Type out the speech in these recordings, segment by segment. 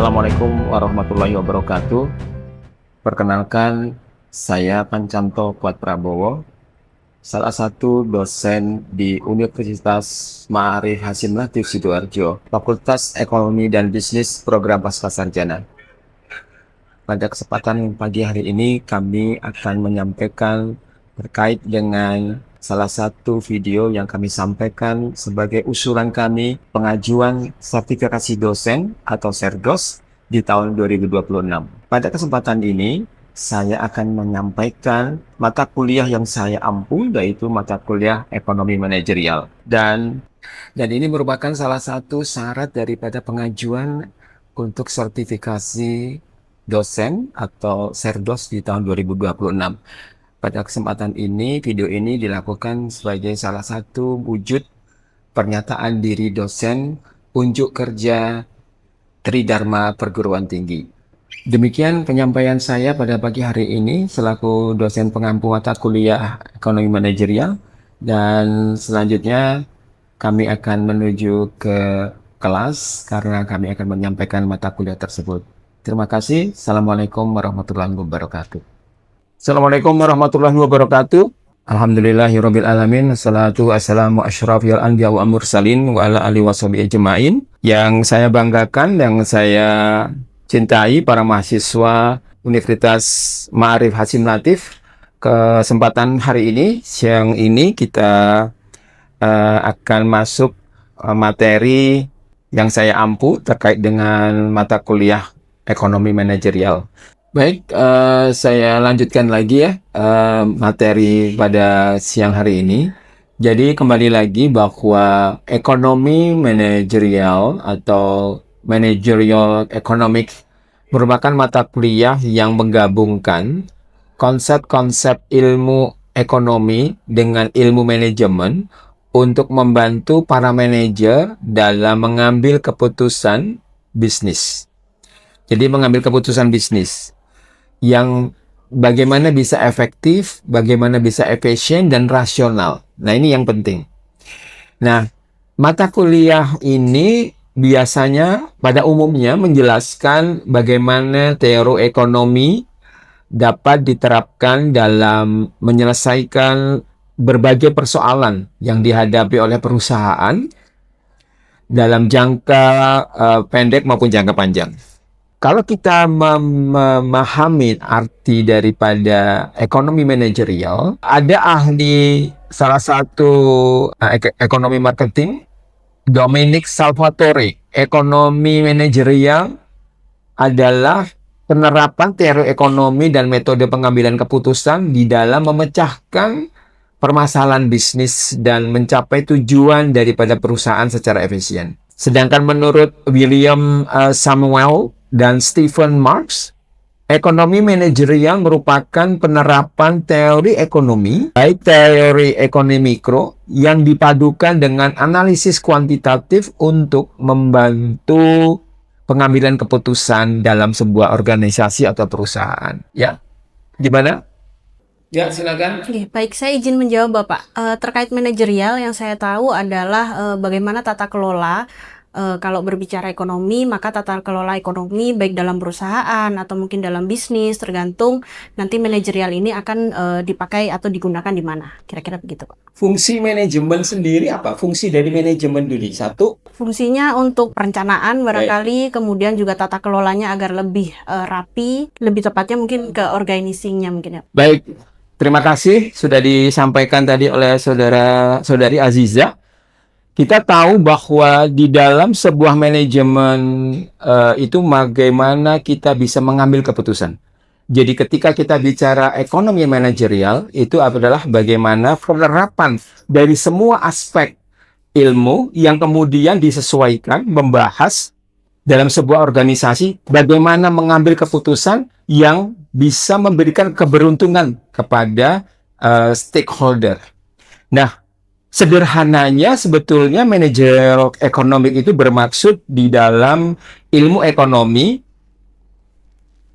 Assalamualaikum warahmatullahi wabarakatuh. Perkenalkan, saya Pancanto Kuat Prabowo, salah satu dosen di Universitas Ma'arif Hasim Latif Sidoarjo, Fakultas Ekonomi dan Bisnis Program Pascasarjana. Pada kesempatan pagi hari ini, kami akan menyampaikan terkait dengan salah satu video yang kami sampaikan sebagai usulan kami pengajuan sertifikasi dosen atau Serdos di tahun 2026. Pada kesempatan ini, saya akan menyampaikan mata kuliah yang saya ampu, yaitu mata kuliah ekonomi manajerial. Dan ini merupakan salah satu syarat daripada pengajuan untuk sertifikasi dosen atau Serdos di tahun 2026. Pada kesempatan ini, video ini dilakukan sebagai salah satu wujud pernyataan diri dosen unjuk kerja Tridharma Perguruan Tinggi. Demikian penyampaian saya pada pagi hari ini selaku dosen pengampu mata kuliah ekonomi manajerial, dan selanjutnya kami akan menuju ke kelas karena kami akan menyampaikan mata kuliah tersebut. Terima kasih. Assalamualaikum warahmatullahi wabarakatuh. Assalamualaikum warahmatullahi wabarakatuh. Alhamdulillahirabbil alamin. Assalatu wassalamu asyrafil anbiya wa mursalin wa ala alihi washabihi ajmain. Yang saya banggakan, yang saya cintai para mahasiswa Universitas Ma'arif Hasim Latif, kesempatan hari ini, siang ini kita akan masuk materi yang saya ampu terkait dengan mata kuliah ekonomi manajerial. Baik, saya lanjutkan lagi ya materi pada siang hari ini. Jadi kembali lagi bahwa ekonomi manajerial atau managerial economic merupakan mata kuliah yang menggabungkan konsep-konsep ilmu ekonomi dengan ilmu manajemen untuk membantu para manajer dalam mengambil keputusan bisnis. Jadi mengambil keputusan bisnis yang bagaimana bisa efektif, bagaimana bisa efisien dan rasional. Nah, ini yang penting. Nah, mata kuliah ini biasanya pada umumnya menjelaskan bagaimana teori ekonomi dapat diterapkan dalam menyelesaikan berbagai persoalan yang dihadapi oleh perusahaan dalam jangka pendek maupun jangka panjang. Kalau kita memahami arti daripada ekonomi manajerial, ada ahli salah satu ekonomi marketing, Dominic Salvatore. Ekonomi manajerial adalah penerapan teori ekonomi dan metode pengambilan keputusan di dalam memecahkan permasalahan bisnis dan mencapai tujuan daripada perusahaan secara efisien. Sedangkan menurut William Samuel dan Stephen Marks, ekonomi manajerial merupakan penerapan teori ekonomi, baik teori ekonomi mikro yang dipadukan dengan analisis kuantitatif untuk membantu pengambilan keputusan dalam sebuah organisasi atau perusahaan. Ya, gimana? Ya, silakan. Oke, baik, saya izin menjawab Bapak. Terkait manajerial yang saya tahu adalah bagaimana tata kelola. Kalau berbicara ekonomi, maka tata kelola ekonomi baik dalam perusahaan atau mungkin dalam bisnis, tergantung nanti manajerial ini akan dipakai atau digunakan di mana. Kira-kira begitu, Pak. Fungsi manajemen sendiri apa? Fungsi dari manajemen dulu. Satu, fungsinya untuk perencanaan barangkali, kemudian juga tata kelolanya agar lebih rapi, lebih tepatnya mungkin ke organizingnya mungkin ya. Baik, terima kasih sudah disampaikan tadi oleh saudari Aziza. Kita tahu bahwa di dalam sebuah manajemen itu bagaimana kita bisa mengambil keputusan. Jadi ketika kita bicara ekonomi manajerial, itu adalah bagaimana penerapan dari semua aspek ilmu yang kemudian disesuaikan, membahas dalam sebuah organisasi bagaimana mengambil keputusan yang bisa memberikan keberuntungan kepada stakeholder. Nah, sederhananya sebetulnya manajer ekonomi itu bermaksud di dalam ilmu ekonomi,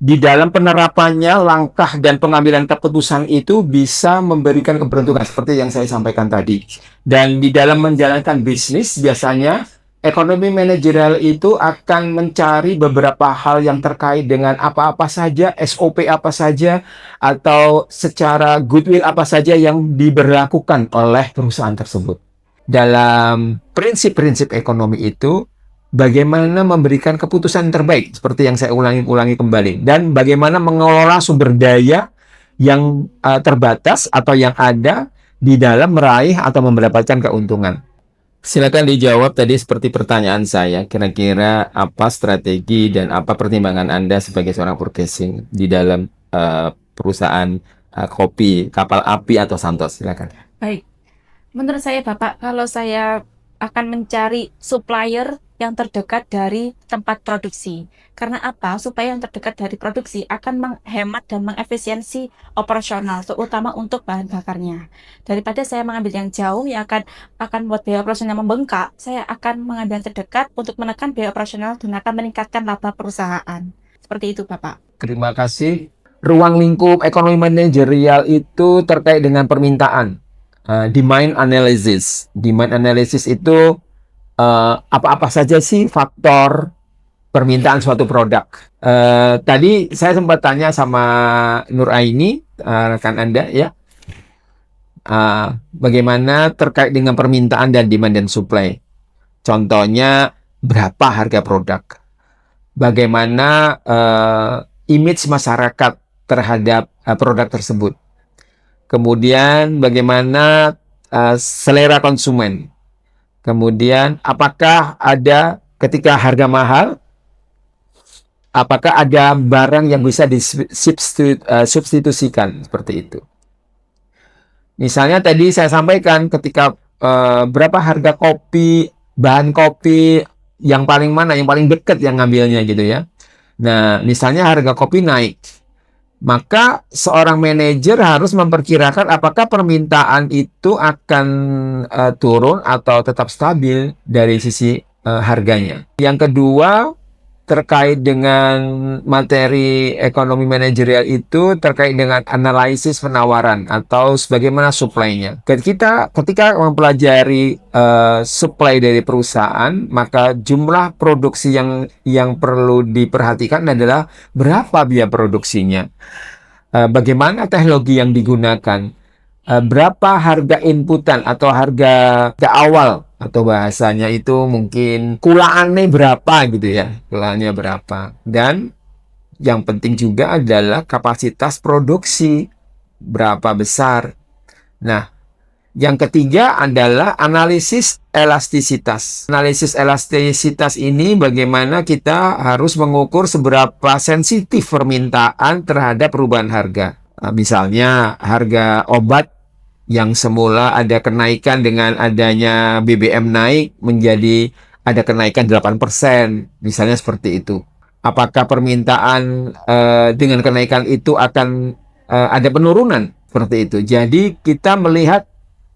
di dalam penerapannya langkah dan pengambilan keputusan itu bisa memberikan keberuntungan seperti yang saya sampaikan tadi. Dan di dalam menjalankan bisnis biasanya Ekonomi manajerial itu akan mencari beberapa hal yang terkait dengan apa-apa saja, SOP apa saja, atau secara goodwill apa saja yang diberlakukan oleh perusahaan tersebut. Dalam prinsip-prinsip ekonomi itu, bagaimana memberikan keputusan terbaik, seperti yang saya ulangi kembali, dan bagaimana mengelola sumber daya yang terbatas atau yang ada di dalam meraih atau mendapatkan keuntungan. Silakan dijawab tadi seperti pertanyaan saya, kira-kira apa strategi dan apa pertimbangan Anda sebagai seorang purchasing di dalam perusahaan kopi, kapal api atau Santos? Silakan. Baik, menurut saya Bapak, kalau saya akan mencari supplier yang terdekat dari tempat produksi. Karena apa? Supaya yang terdekat dari produksi akan menghemat dan mengefisiensi operasional, terutama untuk bahan bakarnya. Daripada saya mengambil yang jauh yang akan membuat biaya operasional membengkak, saya akan mengambil yang terdekat untuk menekan biaya operasional dan akan meningkatkan laba perusahaan. Seperti itu, Bapak. Terima kasih. Ruang lingkup ekonomi manajerial itu terkait dengan permintaan. Demand analysis. Demand analysis itu apa-apa saja sih faktor permintaan suatu produk. Tadi saya sempat tanya sama Nur Aini, rekan Anda ya, bagaimana terkait dengan permintaan dan demand dan supply. Contohnya berapa harga produk, bagaimana image masyarakat terhadap produk tersebut, kemudian bagaimana selera konsumen. Kemudian, apakah ada ketika harga mahal, apakah ada barang yang bisa disubstitusikan seperti itu. Misalnya tadi saya sampaikan ketika berapa harga kopi, bahan kopi yang paling mana, yang paling dekat yang ngambilnya gitu ya. Nah, misalnya harga kopi naik, maka seorang manajer harus memperkirakan apakah permintaan itu akan turun atau tetap stabil dari sisi harganya. Yang kedua, terkait dengan materi ekonomi manajerial itu terkait dengan analisis penawaran atau sebagaimana supply-nya. Ketika mempelajari supply dari perusahaan, maka jumlah produksi yang perlu diperhatikan adalah berapa biaya produksinya, bagaimana teknologi yang digunakan, berapa harga inputan atau harga awal, atau bahasanya itu mungkin kulaannya berapa gitu ya, kulaannya berapa. Dan yang penting juga adalah kapasitas produksi berapa besar. Nah, yang ketiga adalah analisis elastisitas. Analisis elastisitas ini bagaimana kita harus mengukur seberapa sensitif permintaan terhadap perubahan harga. Misalnya harga obat yang semula ada kenaikan dengan adanya BBM naik menjadi ada kenaikan 8%, misalnya seperti itu. Apakah permintaan dengan kenaikan itu akan ada penurunan seperti itu. Jadi kita melihat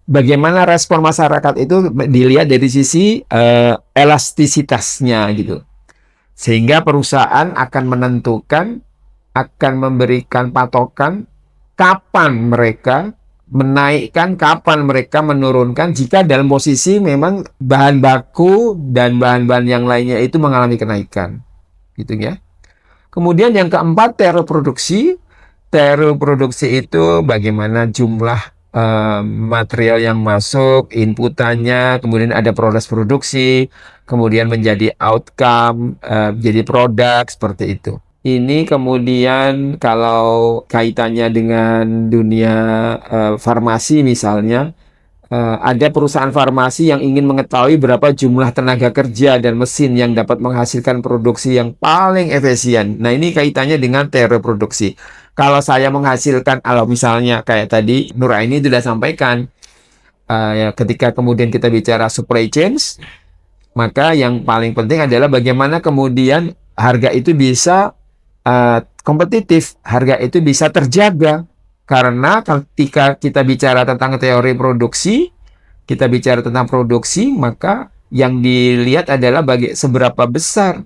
bagaimana respon masyarakat itu dilihat dari sisi elastisitasnya gitu. Sehingga perusahaan akan menentukan, akan memberikan patokan kapan mereka menaikkan, kapan mereka menurunkan jika dalam posisi memang bahan baku dan bahan-bahan yang lainnya itu mengalami kenaikan, gitu ya. Kemudian yang keempat, teori produksi. Teori produksi itu bagaimana jumlah material yang masuk, inputannya, kemudian ada proses produksi, kemudian menjadi outcome, jadi produk, seperti itu. Ini kemudian kalau kaitannya dengan dunia farmasi misalnya, ada perusahaan farmasi yang ingin mengetahui berapa jumlah tenaga kerja dan mesin yang dapat menghasilkan produksi yang paling efisien. Nah, ini kaitannya dengan teori produksi. Kalau saya menghasilkan, kalau misalnya kayak tadi Nur Aini sudah sampaikan, ya, ketika kemudian kita bicara supply chains, maka yang paling penting adalah bagaimana kemudian harga itu bisa kompetitif, harga itu bisa terjaga. Karena ketika kita bicara tentang teori produksi, kita bicara tentang produksi, maka yang dilihat adalah seberapa besar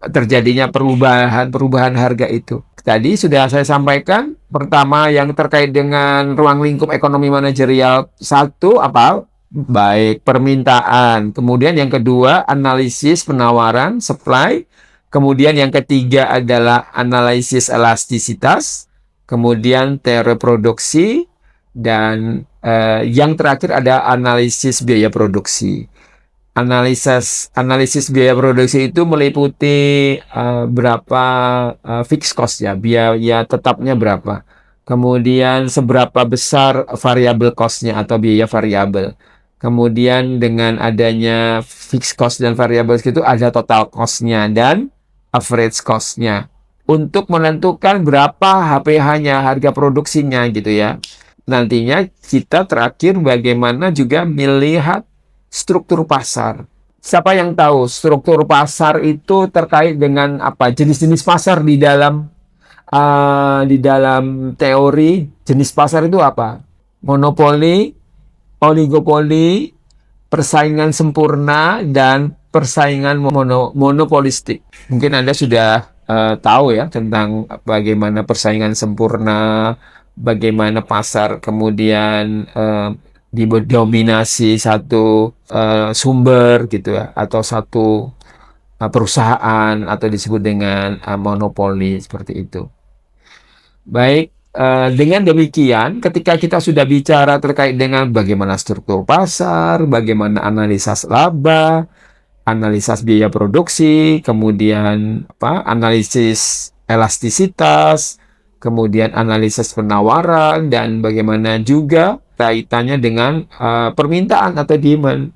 terjadinya perubahan harga itu. Tadi sudah saya sampaikan, pertama yang terkait dengan ruang lingkup ekonomi manajerial, satu apa? Baik, permintaan. Kemudian yang kedua, analisis penawaran, supply. Kemudian yang ketiga adalah analisis elastisitas. Kemudian teori produksi. Dan yang terakhir ada analisis biaya produksi. Analisis biaya produksi itu meliputi berapa fixed cost ya, biaya tetapnya berapa. Kemudian seberapa besar variabel cost-nya atau biaya variabel. Kemudian dengan adanya fixed cost dan variable itu ada total cost-nya dan average cost-nya. Untuk menentukan berapa HPH-nya, harga produksinya gitu ya. Nantinya kita terakhir bagaimana juga melihat struktur pasar. Siapa yang tahu struktur pasar itu terkait dengan apa? Jenis-jenis pasar di dalam teori jenis pasar itu apa? Monopoli, oligopoli, persaingan sempurna, dan persaingan monopolistik. Mungkin Anda sudah tahu ya tentang bagaimana persaingan sempurna, bagaimana pasar kemudian didominasi satu sumber gitu ya, atau satu perusahaan, atau disebut dengan monopoli seperti itu. Baik, dengan demikian, ketika kita sudah bicara terkait dengan bagaimana struktur pasar, bagaimana analisa laba, analisis biaya produksi, kemudian analisis elastisitas, kemudian analisis penawaran, dan bagaimana juga kaitannya dengan permintaan atau demand.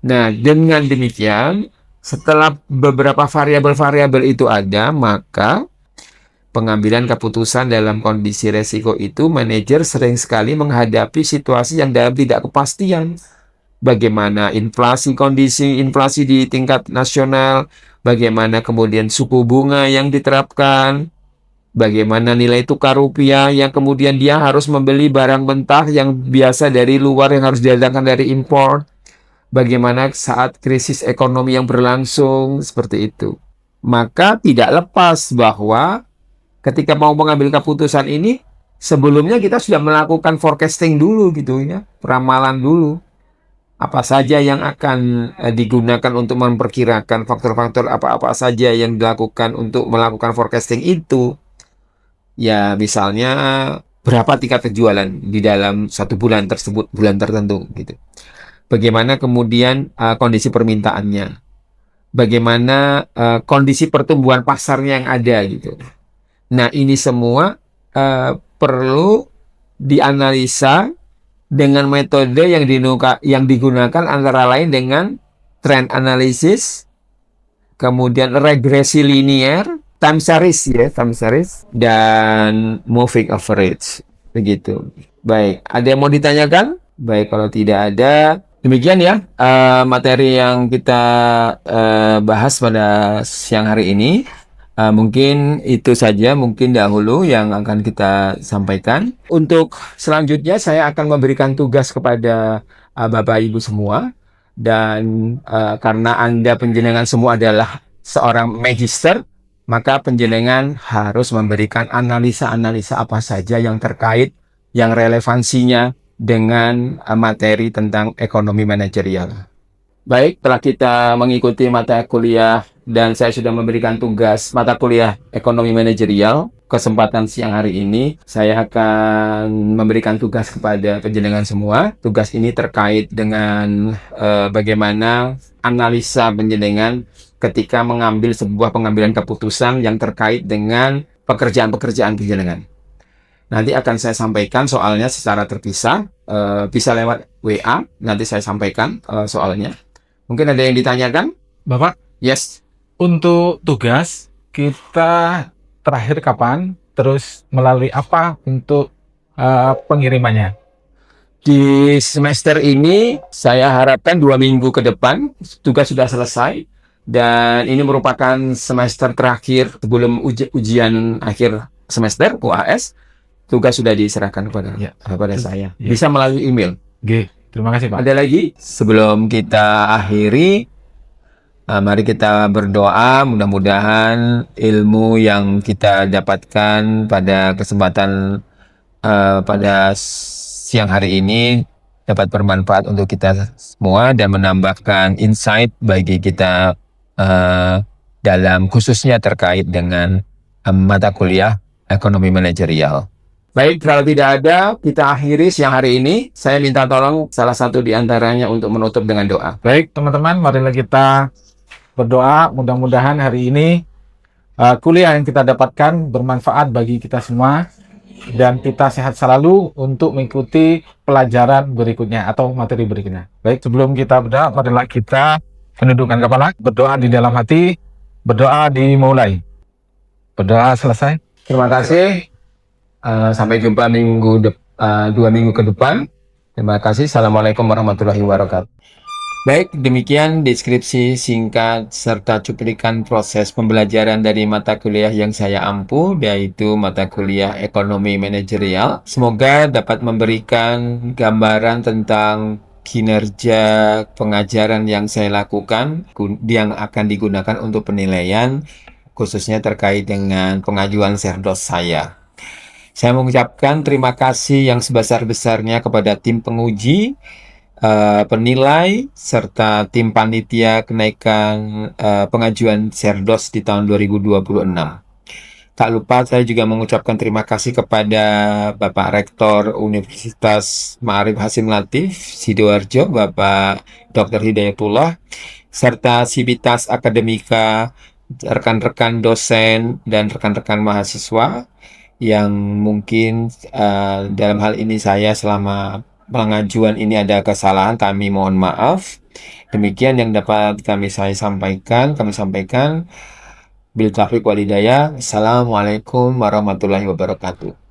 Nah, dengan demikian, setelah beberapa variabel-variabel itu ada, maka pengambilan keputusan dalam kondisi resiko itu, manajer sering sekali menghadapi situasi yang dalam tidak kepastian. Bagaimana kondisi inflasi di tingkat nasional, bagaimana kemudian suku bunga yang diterapkan, bagaimana nilai tukar rupiah yang kemudian dia harus membeli barang mentah yang biasa dari luar yang harus didatangkan dari impor, bagaimana saat krisis ekonomi yang berlangsung, seperti itu. Maka tidak lepas bahwa ketika mau mengambil keputusan ini, sebelumnya kita sudah melakukan forecasting dulu gitu ya, peramalan dulu. Apa saja yang akan digunakan untuk memperkirakan faktor-faktor apa-apa saja yang dilakukan untuk melakukan forecasting itu. Ya, misalnya berapa tingkat penjualan di dalam satu bulan tersebut, bulan tertentu gitu. Bagaimana kemudian kondisi permintaannya. Bagaimana kondisi pertumbuhan pasarnya yang ada gitu. Nah, ini semua perlu dianalisa dengan metode yang digunakan antara lain dengan trend analysis, kemudian regresi linear, time series, dan moving average. Begitu. Baik, ada yang mau ditanyakan? Baik, kalau tidak ada, demikian ya materi yang kita bahas pada siang hari ini. Mungkin itu saja mungkin dahulu yang akan kita sampaikan. Untuk selanjutnya saya akan memberikan tugas kepada Bapak Ibu semua. Dan karena Anda penjenengan semua adalah seorang magister, maka penjenengan harus memberikan analisa-analisa apa saja yang terkait, yang relevansinya dengan materi tentang ekonomi manajerial. Baik, telah kita mengikuti mata kuliah dan saya sudah memberikan tugas mata kuliah ekonomi manajerial. Kesempatan siang hari ini, saya akan memberikan tugas kepada penjenengan semua. Tugas ini terkait dengan bagaimana analisa penjenengan ketika mengambil sebuah pengambilan keputusan yang terkait dengan pekerjaan-pekerjaan penjenengan. Nanti akan saya sampaikan soalnya secara terpisah, bisa lewat WA, nanti saya sampaikan soalnya. Mungkin ada yang ditanyakan? Bapak, Yes. untuk tugas kita terakhir kapan? Terus melalui apa untuk pengirimannya? Di semester ini saya harapkan 2 minggu ke depan tugas sudah selesai. Dan ini merupakan semester terakhir sebelum ujian akhir semester UAS. Tugas sudah diserahkan kepada saya. Ya. Bisa melalui email. Oke, terima kasih Pak. Ada lagi? Sebelum kita akhiri, mari kita berdoa. Mudah-mudahan ilmu yang kita dapatkan pada kesempatan pada siang hari ini dapat bermanfaat untuk kita semua dan menambahkan insight bagi kita dalam khususnya terkait dengan mata kuliah ekonomi manajerial. Baik, kalau tidak ada, kita akhiri siang hari ini. Saya minta tolong salah satu di antaranya untuk menutup dengan doa. Baik, teman-teman, marilah kita berdoa. Mudah-mudahan hari ini kuliah yang kita dapatkan bermanfaat bagi kita semua dan kita sehat selalu untuk mengikuti pelajaran berikutnya atau materi berikutnya. Baik, sebelum kita berdoa, marilah kita menundukkan kepala, berdoa di dalam hati, berdoa dimulai. Berdoa selesai. Terima kasih. Sampai jumpa 2 minggu ke depan. Terima kasih. Assalamualaikum warahmatullahi wabarakatuh. Baik, demikian deskripsi singkat serta cuplikan proses pembelajaran dari mata kuliah yang saya ampu, yaitu mata kuliah ekonomi manajerial. Semoga dapat memberikan gambaran tentang kinerja pengajaran yang saya lakukan, yang akan digunakan untuk penilaian, khususnya terkait dengan pengajuan serdos saya. Saya mengucapkan terima kasih yang sebesar-besarnya kepada tim penguji, penilai, serta tim panitia kenaikan pengajuan serdos di tahun 2026. Tak lupa saya juga mengucapkan terima kasih kepada Bapak Rektor Universitas Ma'arif Hasim Latif Sidoarjo, Bapak Dr. Hidayatullah, serta Sivitas Akademika, rekan-rekan dosen, dan rekan-rekan mahasiswa yang mungkin dalam hal ini saya selama pengajuan ini ada kesalahan, kami mohon maaf. Demikian yang dapat kami sampaikan. Bil taufiq wal hidayah. Assalamualaikum warahmatullahi wabarakatuh.